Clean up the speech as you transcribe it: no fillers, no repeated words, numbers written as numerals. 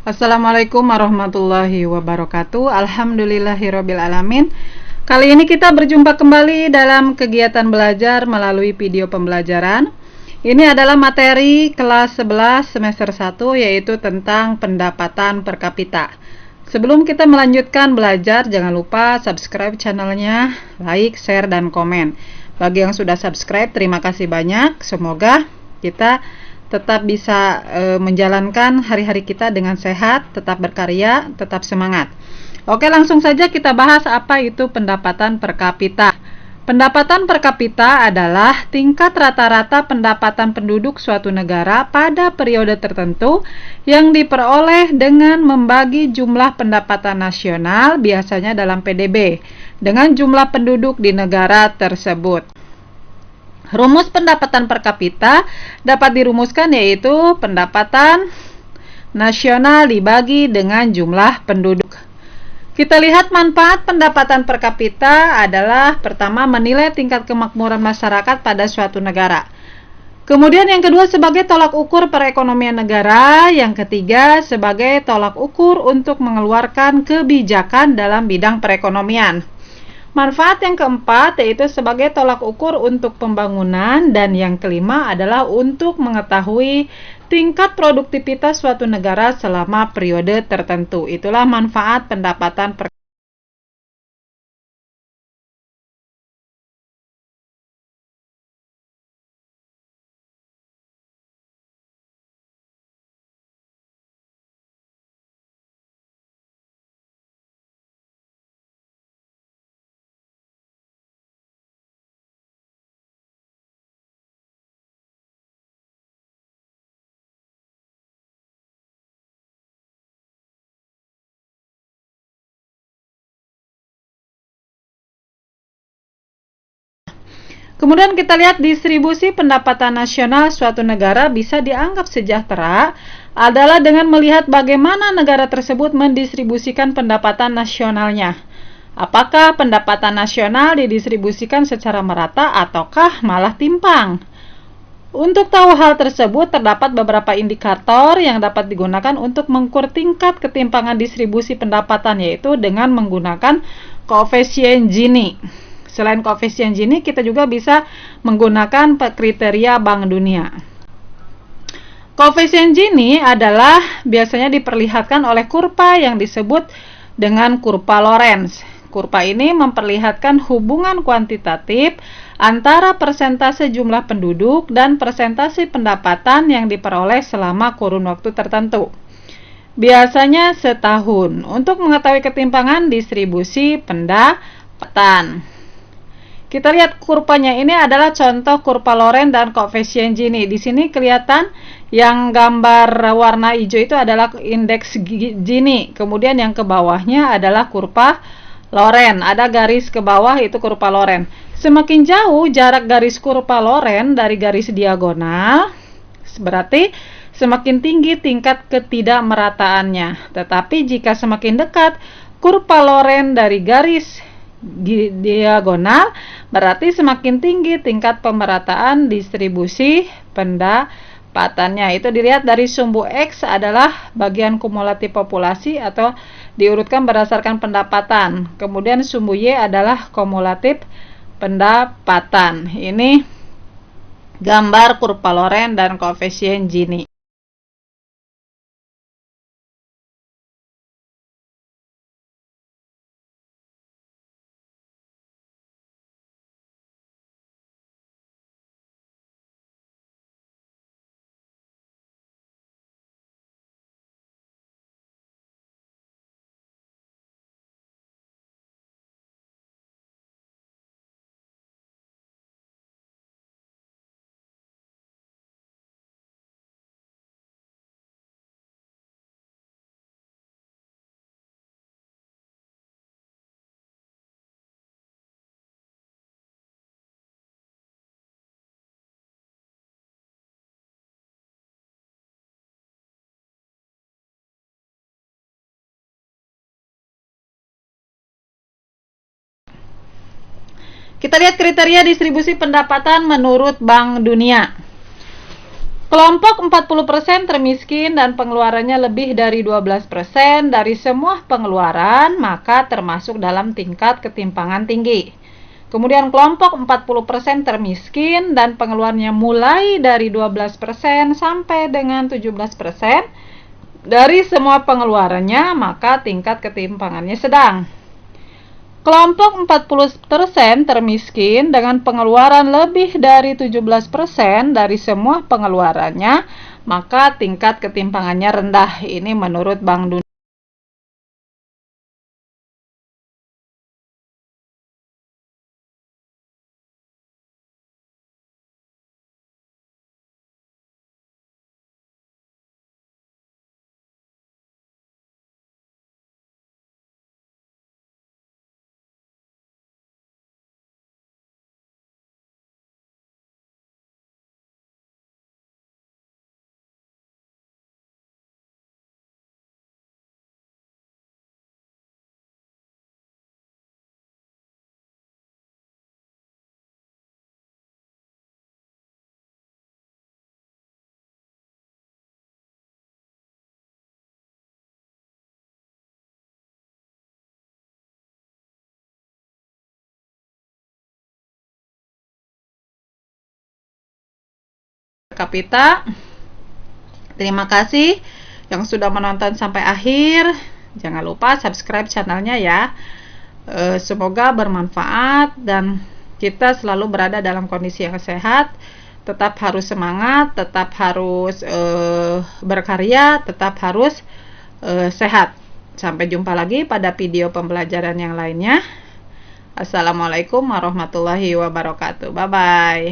Assalamualaikum warahmatullahi wabarakatuh. Alhamdulillahirabbil alamin. Kali ini kita berjumpa kembali dalam kegiatan belajar melalui video pembelajaran. Ini adalah materi kelas 11 semester 1, yaitu tentang pendapatan per kapita. Sebelum kita melanjutkan belajar, jangan lupa subscribe channelnya, like, share, dan komen. Bagi yang sudah subscribe, terima kasih banyak. Semoga kita tetap bisa menjalankan hari-hari kita dengan sehat, tetap berkarya, tetap semangat. Oke, langsung saja kita bahas apa itu pendapatan per kapita. Pendapatan per kapita adalah tingkat rata-rata pendapatan penduduk suatu negara pada periode tertentu yang diperoleh dengan membagi jumlah pendapatan nasional, biasanya dalam PDB, dengan jumlah penduduk di negara tersebut. Rumus pendapatan per kapita dapat dirumuskan yaitu pendapatan nasional dibagi dengan jumlah penduduk. Kita lihat manfaat pendapatan per kapita adalah pertama, menilai tingkat kemakmuran masyarakat pada suatu negara. Kemudian yang kedua, sebagai tolak ukur perekonomian negara. Yang ketiga, sebagai tolak ukur untuk mengeluarkan kebijakan dalam bidang perekonomian. Manfaat yang keempat yaitu sebagai tolak ukur untuk pembangunan, dan yang kelima adalah untuk mengetahui tingkat produktivitas suatu negara selama periode tertentu. Itulah manfaat pendapatan per Kemudian kita lihat distribusi pendapatan nasional suatu negara bisa dianggap sejahtera adalah dengan melihat bagaimana negara tersebut mendistribusikan pendapatan nasionalnya. Apakah pendapatan nasional didistribusikan secara merata ataukah malah timpang? Untuk tahu hal tersebut, terdapat beberapa indikator yang dapat digunakan untuk mengukur tingkat ketimpangan distribusi pendapatan, yaitu dengan menggunakan koefisien Gini. Selain koefisien Gini, kita juga bisa menggunakan kriteria Bank Dunia. Koefisien Gini adalah biasanya diperlihatkan oleh kurva yang disebut dengan kurva Lorenz. Kurva ini memperlihatkan hubungan kuantitatif antara persentase jumlah penduduk dan persentase pendapatan yang diperoleh selama kurun waktu tertentu. Biasanya setahun, untuk mengetahui ketimpangan distribusi pendapatan. Kita lihat kurvanya, ini adalah contoh kurva Lorenz dan koefisien Gini. Di sini kelihatan yang gambar warna hijau itu adalah indeks Gini. Kemudian yang ke bawahnya adalah kurva Lorenz. Ada garis ke bawah itu kurva Lorenz. Semakin jauh jarak garis kurva Lorenz dari garis diagonal, berarti semakin tinggi tingkat ketidakmerataannya. Tetapi jika semakin dekat kurva Lorenz dari garis diagonal, berarti semakin tinggi tingkat pemerataan distribusi pendapatannya. Itu dilihat dari sumbu X adalah bagian kumulatif populasi atau diurutkan berdasarkan pendapatan. Kemudian sumbu Y adalah kumulatif pendapatan. Ini gambar kurva Lorenz dan koefisien Gini. Kita lihat kriteria distribusi pendapatan menurut Bank Dunia. Kelompok 40% termiskin dan pengeluarannya lebih dari 12% dari semua pengeluaran, maka termasuk dalam tingkat ketimpangan tinggi. Kemudian kelompok 40% termiskin dan pengeluarannya mulai dari 12% sampai dengan 17% dari semua pengeluarannya, maka tingkat ketimpangannya sedang. Kelompok 40% termiskin dengan pengeluaran lebih dari 17% dari semua pengeluarannya, maka tingkat ketimpangannya rendah. Ini menurut Bank Dunia. Kapita. Terima kasih yang sudah menonton sampai akhir. Jangan lupa subscribe channelnya ya. Semoga bermanfaat dan kita selalu berada dalam kondisi yang sehat. Tetap harus semangat, tetap harus berkarya, tetap harus sehat. Sampai jumpa lagi pada video pembelajaran yang lainnya. Assalamualaikum warahmatullahi wabarakatuh. Bye bye.